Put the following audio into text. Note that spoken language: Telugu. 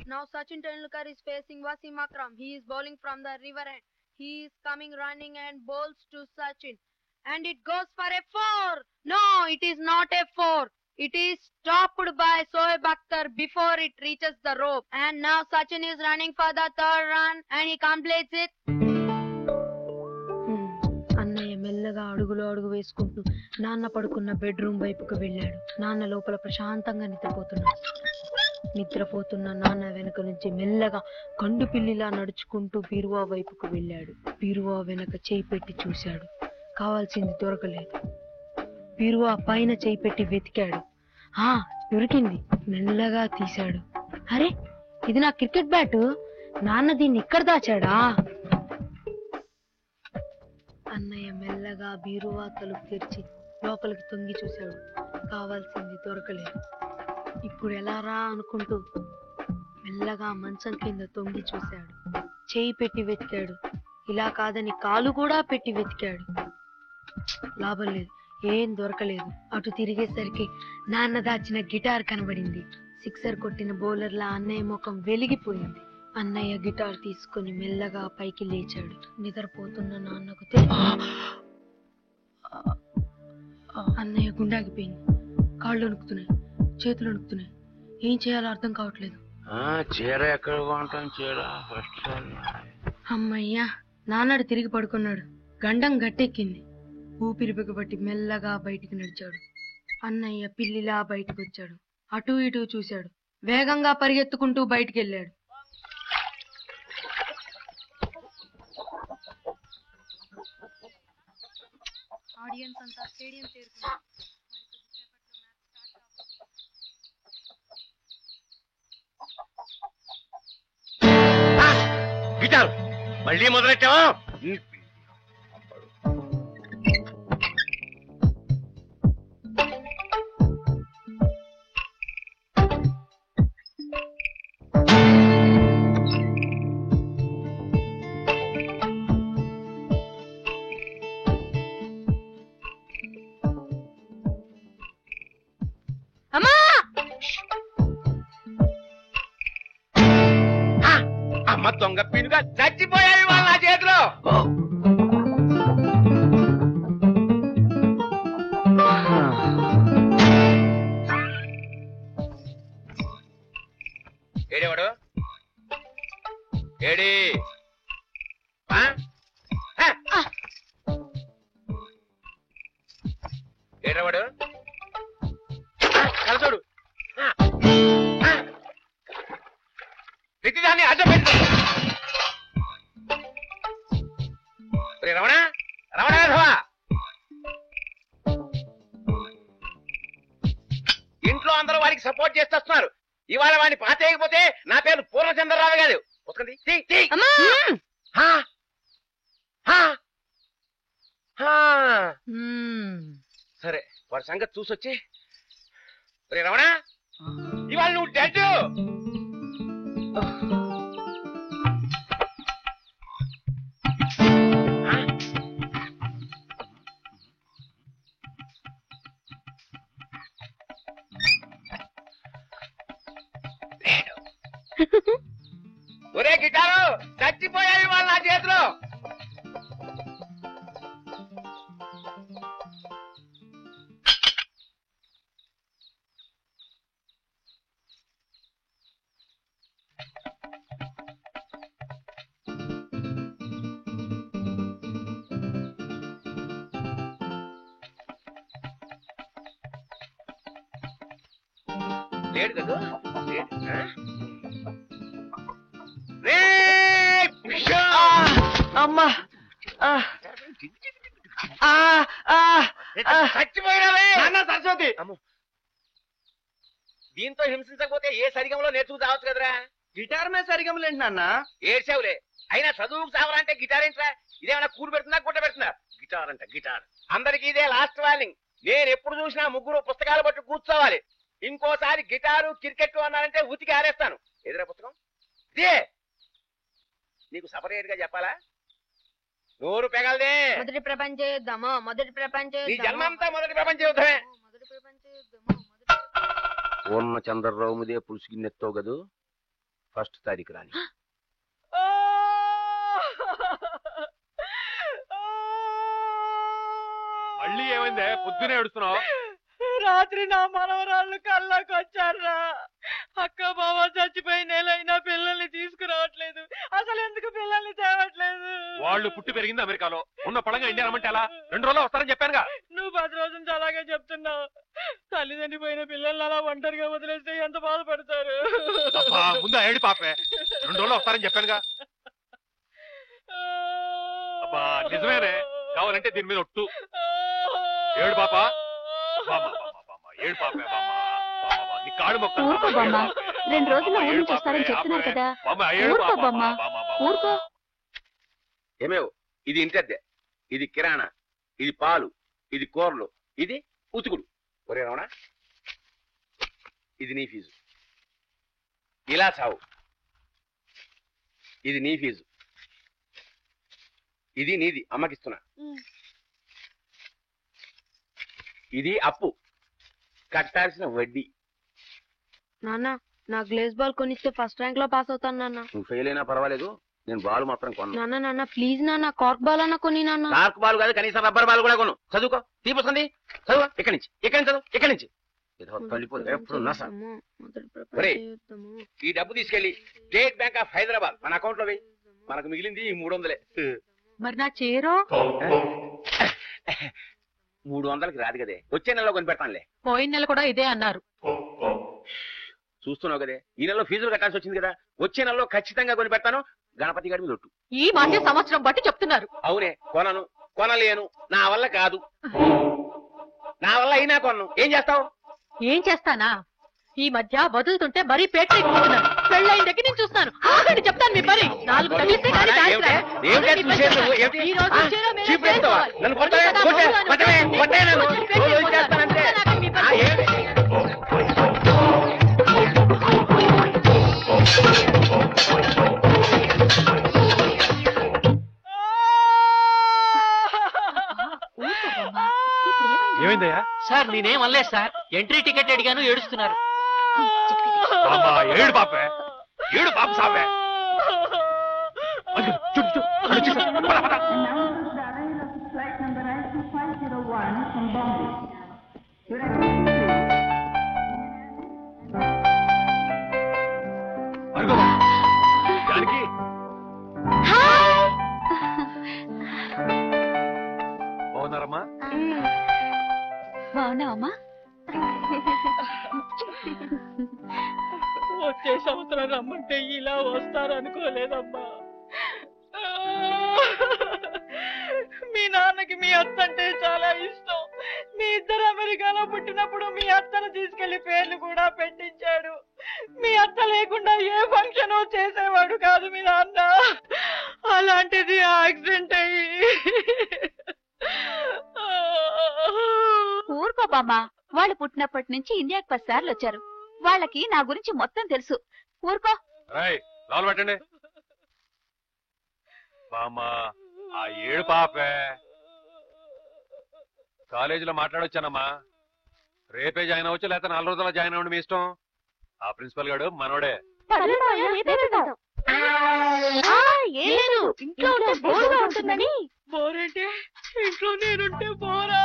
Now Sachin Tendulkar is facing Wasim Akram. He is bowling from the river end. He is coming running and bowls to Sachin. And it goes for a 4. No, it is not a 4. It is stopped by Shoaib Akhtar before it reaches the rope. And now Sachin is running for the 3rd run and he completes it. అన్నయ్య మెల్లగా అడుగులో అడుగు వేసుకుంటూ నాన్న పడుకున్న బెడ్రూమ్ వైపుకు వెళ్ళాడు. నాన్న లోపల ప్రశాంతంగా నిద్రపోతున్న నాన్న వెనుక నుంచి మెల్లగా కండు పిల్లిలా నడుచుకుంటూ బీరువా వైపుకు వెళ్ళాడు. బీరువా వెనక చేయి పెట్టి చూశాడు. కావాల్సింది దొరకలేదు. బీరువా పైన చేయి పెట్టి వెతికాడు. దొరికింది. మెల్లగా తీశాడు. అరే, ఇది నా క్రికెట్ బ్యాటు. నాన్న దీన్ని ఇక్కడ దాచాడా? అన్నయ్య మెల్లగా బీరువా తలుపు తెరిచి లోపలికి తొంగి చూశాడు. కావాల్సింది దొరకలేదు. ఇప్పుడు ఎలా రా అనుకుంటూ మెల్లగా మంచం కింద తొంగి చూశాడు. చేయి పెట్టి వెతికాడు. ఇలా కాదని కాలు కూడా పెట్టి వెతికాడు. లాభం లేదు, ఏం దొరకలేదు. అటు తిరిగేసరికి నాన్న దాచిన గిటార్ కనబడింది. సిక్సర్ కొట్టిన బౌలర్లా అన్నయ్య ముఖం వెలిగిపోయింది. అన్నయ్య గిటార్ తీసుకుని మెల్లగా పైకి లేచాడు. నిద్రపోతున్న నాన్నకు అన్నయ్య గుండాగిపోయింది. కాళ్ళు వణుకుతున్నాయి, చేతులు వణుకుతున్నాయి. ఏం చేయాలో అర్థం కావట్లేదు. అమ్మయ్యా, నాన్నడు తిరిగి పడుకున్నాడు. గండం గట్టెక్కింది. ఊపిరి బిగబట్టి మెల్లగా బయటికి నడిచాడు. అన్నయ్య పిల్లిలా బయటకు వచ్చాడు. అటూ ఇటూ చూశాడు. వేగంగా పరిగెత్తుకుంటూ బయటికి వెళ్ళాడు. ఆడియన్స్ అంతా స్టేడియం చేరుకున్నారు. గిటార్ మళ్ళీ మొదలెట్టావా? అమ్మ దొంగ పినుగా చచ్చిపోయాయి వాళ్ళ నా చేతిలో. ఏడేవాడు ఏడి ఏడేవాడు కలచోడు ప్రతిదాన్ని అడ్డం పెట్టు. రమణ రమణ ఇంట్లో అందరూ వాడికి సపోర్ట్ చేస్తున్నారు. ఇవాళ వాడిని పాతేయకపోతే నా పేరు పూర్ణచంద్రరావు కాదు. సరే, వాడి సంగతి చూసొచ్చి రమణ ఇవాళ నువ్వు డెడ్. ఒరే గిటారు చచ్చిపోయాయి వాళ్ళ నా చేతిలో. లేడు కదా అమ్మా చచ్చిపోయినావే సరస్వతి. దీంతో హింసించకపోతే ఏ సరిగంలో నేర్చుకు చావచ్చు కదరా. గిటార్ మీద సరిగంలు ఏంటి నాన్న? ఏడ్చావులే. అయినా చదువుకు చావాలంటే గిటార్ ఏంట్రా? ఇదేమన్నా కూరు పెడుతుందా గుట్ట పెడుతున్నా? గిటార్ అంట గిటార్. అందరికి ఇదే లాస్ట్ వార్నింగ్. నేను ఎప్పుడు చూసినా ముగ్గురు పుస్తకాలు పట్టు కూర్చోవాలి. ఇంకోసారి గిటారు క్రికెట్ అన్నారంటే ఉతికి ఆరేస్తాను. ఎదురా పుస్తకం ఇదే. నీకు సపరేట్ గా చెప్పాలా? నోరు పెగలదే. మొదటి ప్రపంచ యుద్ధము, మొదటి ప్రపంచ నీ జన్మంతా మొదటి ప్రపంచ యుద్ధమే. మొదటి ప్రపంచ యుద్ధము. పూర్ణ చంద్రరావు మీదే పులుసుకి నెత్తావు కదూ. 1వ తారీఖు రాని. మళ్ళీ ఏమైందే? పొద్దునే ఏడుస్తున్నావు? రాత్రి నా మనవరాళ్ళు కళ్ళకి వచ్చారా? అక్క బావ చచ్చిపోయి నెలైనా పిల్లల్ని తీసుకురావట్లేదు. అసలు ఎందుకు పిల్లల్ని తేవట్లేదు? వాళ్ళు పుట్టి పెరిగింది అమెరికాలో, ఉన్న పడంగా ఇండియా రమ్మంటే ఎలా? 2 రోజుల్లో వస్తారని చెప్పానుగా. నువ్వు 10 రోజుల నుంచి అలాగే చెప్తున్నావు. తల్లిదండ్రి పోయిన పిల్లల్ని అలా ఒంటరిగా వదిలేస్తే ఎంత బాధపడతారు. ముందు ఏడు పాపే, 2 రోజుల్లో వస్తారని చెప్పానుగా. అబ్బా నిజమేనే, కావాలంటే దీని మీద ఒట్టు. ఏడు పాప, ఏడు పాపే. ఊరుకో బామ్మ, 2 రోజుల్లో ఊరు నుంచి వస్తారని చెప్తున్నారు కదా. ఊరుకో బామ్మ, ఊరుకో. ఏమేవ్, ఇది ఇంటద్దే, ఇది కిరాణా, ఇది పాలు, ఇది కూరలు, ఇది ఉతుకుడు. ఒరే రమణ, ఇది నీ ఫీజు. ఇలా సావు. ఇది నీ ఫీజు. ఇది నీది, అమ్మకిస్తున్నా. ఇది అప్పు, కట్టాల్సిన వడ్డీ. నాన్న, నా గ్లేస్ బాల్ కొనిస్తే 1st ర్యాంక్ లో పాస్ అవుతాను నాన్న. నువ్వు ఫెయిల్ అయినా పర్వాలేదు, నేను బాల్ మాత్రం కొన్నా. నాన్న ప్లీజ్ నాన్న, కార్క్ బాల్ అన్న కొని నాన్న. కార్క్ బాల్ కాదు, కనీసం రబ్బర్ బాల్ కూడా కొను. చదువుకో, తీపొస్తుంది. చదువు, ఇక్కడి నుంచి చదువు, ఇక్కడి నుంచి. ఎప్పుడు ఈ డబ్బు తీసుకెళ్లి స్టేట్ బ్యాంక్ ఆఫ్ హైదరాబాద్ మన అకౌంట్ లో వేయి. మనకు మిగిలింది 300. మరి నా చీరో? 300కి రాదు కదే, వచ్చే నెలలో కొని పెడతానులే. పోయిన నెల కూడా ఇదే అన్నారు. చూస్తున్నావు కదే, ఈ నెలలో ఫీజులు కట్టాల్సి వచ్చింది కదా, వచ్చే నెలలో ఖచ్చితంగా కొని పెడతాను. గణపతి గారి మీద ఒట్టు. ఈ మాట సంవత్సరం బట్టి చెప్తున్నారు. అవునే, కొనను, కొనలేను, నా వల్ల కాదు. నా వల్ల అయినా కొనను. ఏం చేస్తావు? ఏం చేస్తానా? ఈ మధ్య వదులుతుంటే మరీ పేటెక్కుతున్నారు. పెళ్ళైన దగ్గర నేను చూస్తాను. ఆగండి, చెప్తాను మీ పని. 4 తగిలిస్తే కానీ డాన్స్ రా. ఈ రోజు చీర మీద చేసుకోవాలి. నన్ను కొట్టవే, కొట్టే నన్ను. రోజు చేస్తానంటే. ఏమైందయ్యా? సార్ నేనేం అనలేదు సార్, ఎంట్రీ టికెట్ అడిగాను, ఏడుస్తున్నారు. ఏడు పాపే, ఏడు పాప సాపే. జానకి, బాగున్నారమ్మా? బాగున్నావమ్మా? వచ్చే సంవత్సరం రమ్మంటే ఇలా వస్తారనుకోలేదమ్మా. మీ నాన్నకి మీ అత్త అంటే చాలా ఇష్టం. మీ ఇద్దరు అమెరికాలో పుట్టినప్పుడు మీ అత్తను తీసుకెళ్లి పేర్లు కూడా పెట్టించాడు. మీ అత్త లేకుండా ఏ ఫంక్షన్ చేసేవాడు కాదు మీ నాన్న. అలాంటిది యాక్సిడెంట్ అయ్యి. ఊరుకో బామ్మ, వాళ్ళు పుట్టినప్పటి నుంచి ఇండియాకి 10 సార్లు వచ్చారు. వాళ్ళకి నా గురించి మొత్తం తెలుసు. ఊరుకో. లోపల పెట్టండి. బామ్మా, ఆ ఏడు పాపే కాలేజీలో మాట్లాడొచ్చానమ్మా. రేపే జాయిన్ అవ్వచ్చు, లేకపోతే 4 రోజుల్లో జాయిన్ అవ్వండి, మీ ఇష్టం. ఆ ప్రిన్సిపల్ గారు మనోడే. ఇంట్లో ఉంటే బోరుగా ఉంటుందని. బోరేంటి? ఇంట్లో నేనుంటే బోరా?